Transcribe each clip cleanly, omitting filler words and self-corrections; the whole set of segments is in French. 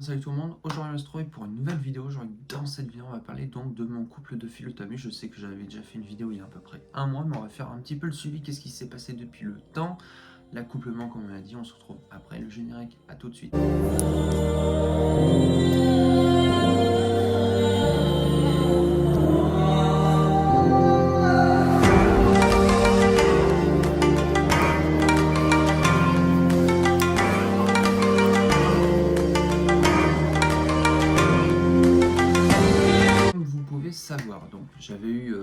Salut tout le monde, aujourd'hui on va se retrouver pour une nouvelle vidéo. Aujourd'hui dans cette vidéo on va parler donc de mon couple de Philotamus. Je sais que j'avais déjà fait une vidéo il y a à peu près un mois, mais on va faire un petit peu le suivi, qu'est-ce qui s'est passé depuis le temps, l'accouplement comme on l'a dit. On se retrouve après le générique, à tout de suite. Vous pouvez savoir, donc j'avais eu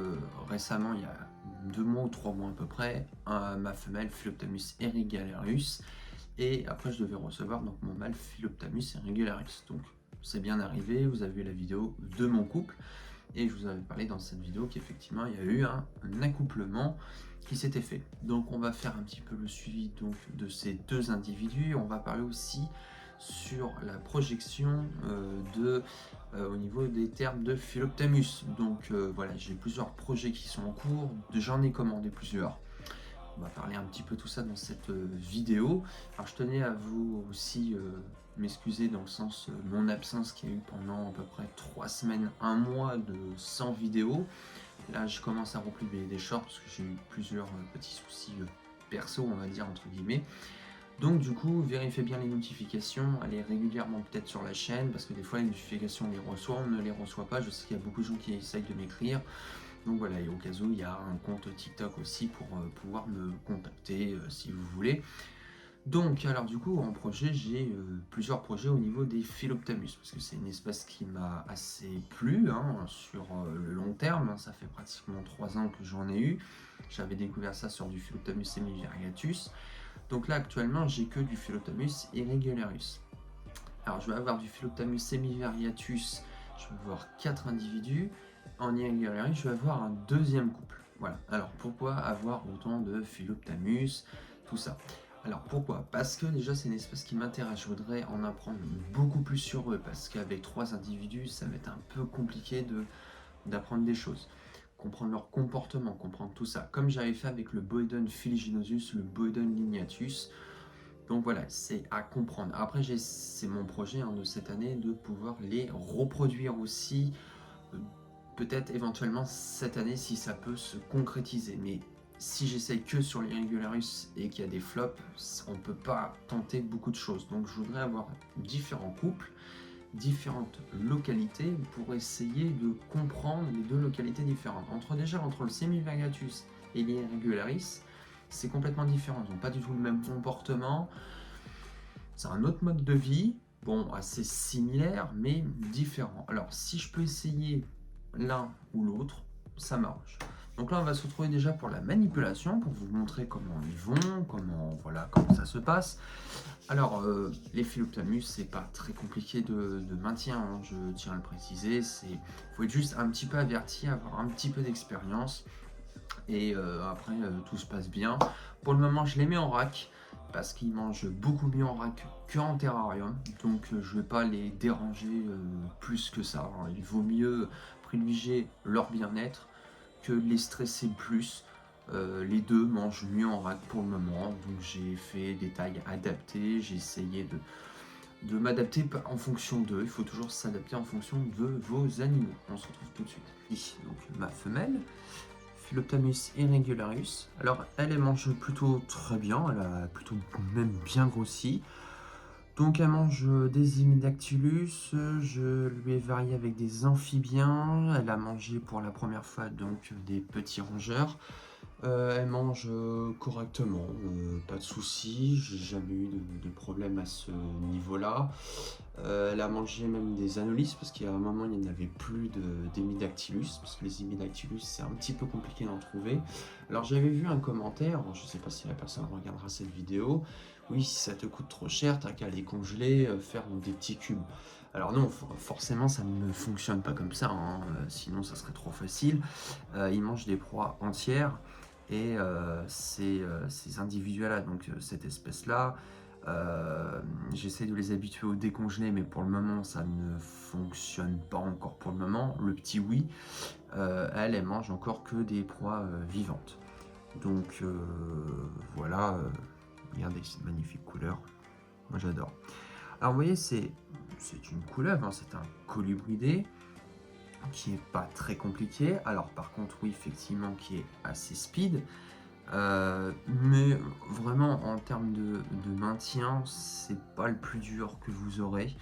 récemment, il y a 2 mois ou 3 mois à peu près, ma femelle Philoptamus erigalarius, et après je devais recevoir donc mon mâle Philoptamus erigalarius. Donc c'est bien arrivé, vous avez vu la vidéo de mon couple, et je vous avais parlé dans cette vidéo qu'effectivement il y a eu un accouplement qui s'était fait. Donc on va faire un petit peu le suivi donc de ces deux individus. On va parler aussi sur la projection au niveau des termes de Philoptamus. Donc voilà, j'ai plusieurs projets qui sont en cours, j'en ai commandé plusieurs. On va parler un petit peu tout ça dans cette vidéo. Alors je tenais à vous aussi m'excuser dans le sens mon absence qu'il y a eu pendant à peu près 3 semaines, un mois de sans vidéo. Là je commence à republier des shorts parce que j'ai eu plusieurs petits soucis perso, on va dire entre guillemets. Donc du coup, vérifiez bien les notifications, allez régulièrement peut-être sur la chaîne, parce que des fois les notifications on les reçoit, on ne les reçoit pas. Je sais qu'il y a beaucoup de gens qui essayent de m'écrire. Donc voilà, et au cas où, il y a un compte TikTok aussi pour pouvoir me contacter si vous voulez. Donc, alors du coup, en projet, j'ai plusieurs projets au niveau des Philoptamus, parce que c'est une espèce qui m'a assez plu sur le long terme. Ça fait pratiquement 3 ans que j'en ai eu. J'avais découvert ça sur du Philoptamus semivariatus. Donc là, actuellement, j'ai que du Philoptamus irregularius. Alors, je vais avoir du Philoptamus semivariatus, je vais avoir 4 individus. En irregularius, je vais avoir un deuxième couple. Voilà. Alors, pourquoi avoir autant de Philoptamus, tout ça? Alors pourquoi? Parce que déjà c'est une espèce qui m'intéresse, je voudrais en apprendre beaucoup plus sur eux, parce qu'avec 3 individus ça va être un peu compliqué d'apprendre des choses, comprendre leur comportement, comprendre tout ça, comme j'avais fait avec le Boedon filiginosus, le Boedon lignatus. Donc voilà, c'est à comprendre. Après c'est mon projet de cette année de pouvoir les reproduire aussi, euh, peut-être éventuellement cette année si ça peut se concrétiser, mais si j'essaye que sur l'irrégularus et qu'il y a des flops, on ne peut pas tenter beaucoup de choses. Donc je voudrais avoir différents couples, différentes localités pour essayer de comprendre les deux localités différentes. Entre le semivariatus et l'irregularis, c'est complètement différent. Ils n'ont pas du tout le même comportement. C'est un autre mode de vie, bon, assez similaire, mais différent. Alors si je peux essayer l'un ou l'autre, ça m'arrange. Donc là, on va se retrouver déjà pour la manipulation, pour vous montrer comment ils vont, voilà, comment ça se passe. Alors, les Philoptamus, c'est pas très compliqué de maintien, je tiens à le préciser. Il faut être juste un petit peu averti, avoir un petit peu d'expérience. Et après, tout se passe bien. Pour le moment, je les mets en rack, parce qu'ils mangent beaucoup mieux en rack qu'en terrarium. Donc, je vais pas les déranger plus que ça. Il vaut mieux privilégier leur bien-être que les stresser plus. Les deux mangent mieux en rack pour le moment, donc j'ai fait des tailles adaptées, j'ai essayé de m'adapter en fonction d'eux. Il faut toujours s'adapter en fonction de vos animaux. On se retrouve tout de suite. Ici, donc ma femelle, Philoptamus irregularius. Alors elle mange plutôt très bien, elle a plutôt même bien grossi. Donc elle mange des Imidactylus, je lui ai varié avec des amphibiens, elle a mangé pour la première fois donc des petits rongeurs. Elle mange correctement, pas de soucis, j'ai jamais eu de problème à ce niveau-là. Elle a mangé même des anolis parce qu'à un moment il n'y en avait plus d'Hemidactylus, parce que les Hemidactylus c'est un petit peu compliqué d'en trouver. Alors j'avais vu un commentaire, je ne sais pas si la personne regardera cette vidéo, oui si ça te coûte trop cher, t'as qu'à les congeler, faire des petits cubes. Alors non, forcément ça ne fonctionne pas comme ça, sinon ça serait trop facile. Ils mangent des proies entières. Et ces individus-là, donc cette espèce-là, j'essaie de les habituer au décongelé, mais pour le moment, ça ne fonctionne pas encore pour le moment. Le petit oui, elle mange encore que des proies vivantes. Donc voilà, regardez cette magnifique couleur, moi j'adore. Alors vous voyez, c'est c'est une couleuvre, hein, c'est un colubridé qui est pas très compliqué. Alors par contre, oui, effectivement, qui est assez speed. Mais vraiment, en termes de maintien, c'est pas le plus dur que vous aurez.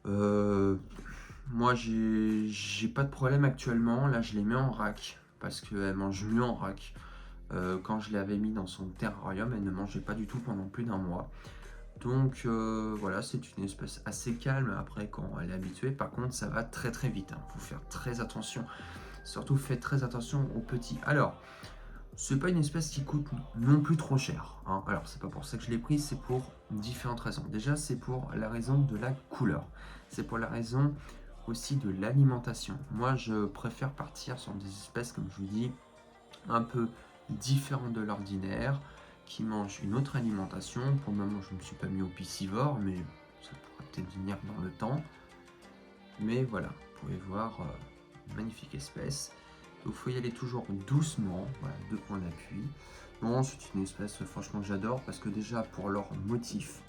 Moi, j'ai pas de problème actuellement. Là, je les mets en rack parce qu'elle mange mieux en rack. Quand je l'avais mis dans son terrarium, elle ne mangeait pas du tout pendant plus d'un mois. Donc voilà, c'est une espèce assez calme après quand elle est habituée. Par contre, ça va très très vite, hein. Faut faire très attention. Surtout, faites très attention aux petits. Alors, c'est pas une espèce qui coûte non plus trop cher, hein. Alors, c'est pas pour ça que je l'ai prise, c'est pour différentes raisons. Déjà, c'est pour la raison de la couleur. C'est pour la raison aussi de l'alimentation. Moi, je préfère partir sur des espèces, comme je vous dis, un peu différentes de l'ordinaire, qui mangent une autre alimentation. Pour le moment, je ne me suis pas mis au piscivore, mais ça pourrait peut-être venir dans le temps. Mais voilà, vous pouvez voir, magnifique espèce. Donc il faut y aller toujours doucement, voilà, 2 points d'appui. Non, c'est une espèce franchement que j'adore parce que déjà pour leur motif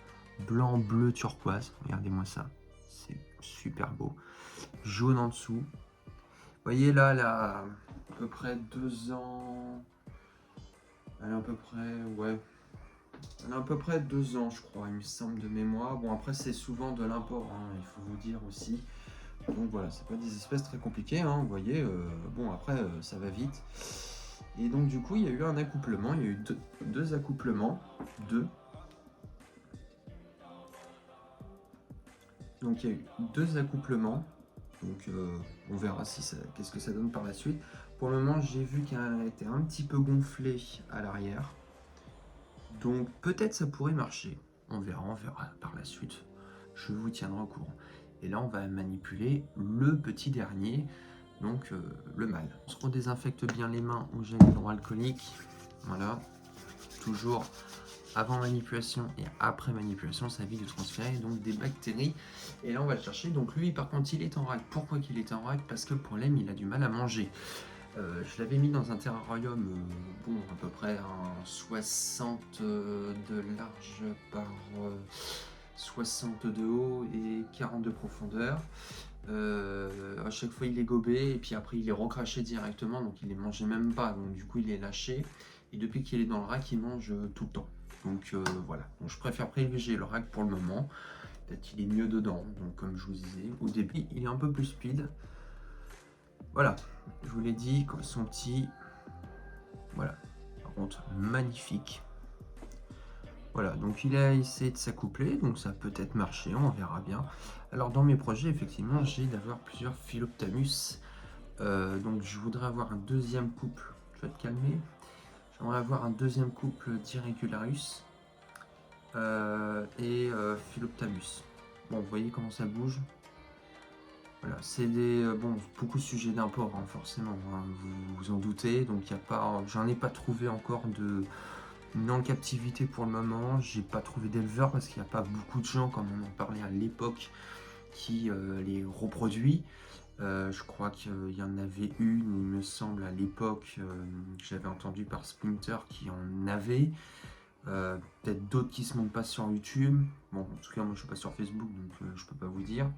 blanc, bleu, turquoise, regardez-moi ça, c'est super beau. Jaune en dessous. Vous voyez là, elle a à peu près 2 ans. Elle a à peu près, ouais. Elle a à peu près 2 ans, je crois, il me semble de mémoire. Bon, après, c'est souvent de l'import, hein, il faut vous dire aussi. Donc voilà, c'est pas des espèces très compliquées, hein, vous voyez. Bon, après, ça va vite. Et donc, du coup, il y a eu un accouplement. Il y a eu deux accouplements. Deux. Donc, il y a eu 2 accouplements. Donc, on verra qu'est-ce que ça donne par la suite. Pour le moment, j'ai vu qu'elle était un petit peu gonflée à l'arrière. Donc, peut-être ça pourrait marcher. On verra par la suite. Je vous tiendrai au courant. Et là, on va manipuler le petit dernier, donc le mâle. On se redésinfecte bien les mains au gel hydroalcoolique. Voilà. Toujours avant manipulation et après manipulation, ça évite de transférer donc des bactéries. Et là, on va le chercher. Donc lui, par contre, il est en règle. Pourquoi qu'il est en règle? Parce que le problème, il a du mal à manger. Je l'avais mis dans un terrarium, bon, à peu près un 60 de large par 60 de haut et 40 de profondeur. À chaque fois, il est gobé et puis après, il est recraché directement, donc il les mangeait même pas. Donc du coup, il est lâché. Et depuis qu'il est dans le rack, il mange tout le temps. Donc voilà. Donc, je préfère privilégier le rack pour le moment. Peut-être qu'il est mieux dedans. Donc comme je vous disais, au début, il est un peu plus speed. Voilà, je vous l'ai dit, quand ils sont petits, voilà, par contre, magnifique. Voilà, donc il a essayé de s'accoupler, donc ça peut être marché, on verra bien. Alors dans mes projets, effectivement, j'ai d'avoir plusieurs Philoptamus. Donc je voudrais avoir un deuxième couple, tu vas te calmer. J'aimerais avoir un deuxième couple d'Irregularus et Philoptamus. Bon, vous voyez comment ça bouge. Voilà, c'est beaucoup de sujets d'import, hein, forcément, hein, vous vous en doutez. Donc j'en ai pas trouvé encore en captivité pour le moment. J'ai pas trouvé d'éleveur parce qu'il n'y a pas beaucoup de gens, comme on en parlait à l'époque, qui les reproduit. Je crois qu'il y en avait une, il me semble, à l'époque, que j'avais entendu par Splinter qui en avait. Peut-être d'autres qui se montrent pas sur YouTube. Bon, en tout cas, moi je suis pas sur Facebook, donc je peux pas vous dire.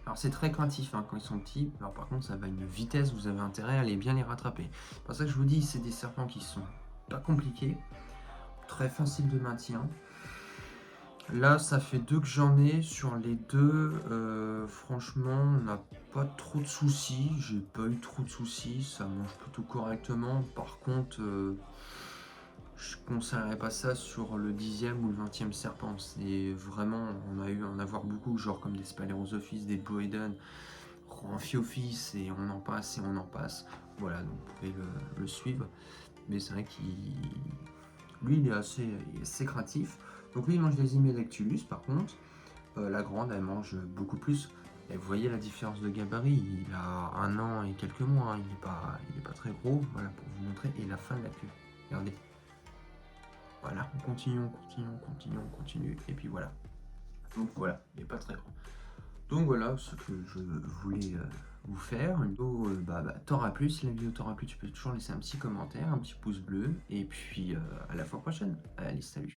Alors c'est très craintif, hein, quand ils sont petits. Alors par contre, ça va à une vitesse, vous avez intérêt à aller bien les rattraper. C'est pour ça que je vous dis, c'est des serpents qui sont pas compliqués, très faciles de maintien. Là, ça fait 2 que j'en ai. Sur les 2, franchement, on n'a pas trop de soucis. J'ai pas eu trop de soucis. Ça mange plutôt correctement. Par contre, je ne conseillerais pas ça sur le 10e ou le 20e serpent. C'est vraiment, on a eu en avoir beaucoup, genre comme des Spalerosophis, des Boeden, Amphiophis, et on en passe et on en passe. Voilà, donc vous pouvez le suivre. Mais c'est vrai lui, il est assez craintif. Donc lui, il mange des Hymedactylus, par contre. La grande, elle mange beaucoup plus. Et vous voyez la différence de gabarit. Il a 1 an et quelques mois. Hein. Il est pas très gros. Voilà, pour vous montrer. Et la fin de la queue. Regardez. Voilà, on continue. Et puis voilà. Donc voilà, il n'est pas très grand. Donc voilà ce que je voulais vous faire. Une vidéo t'auras plu. Si la vidéo t'aura plu, tu peux toujours laisser un petit commentaire, un petit pouce bleu. Et puis à la fois prochaine. Allez, salut.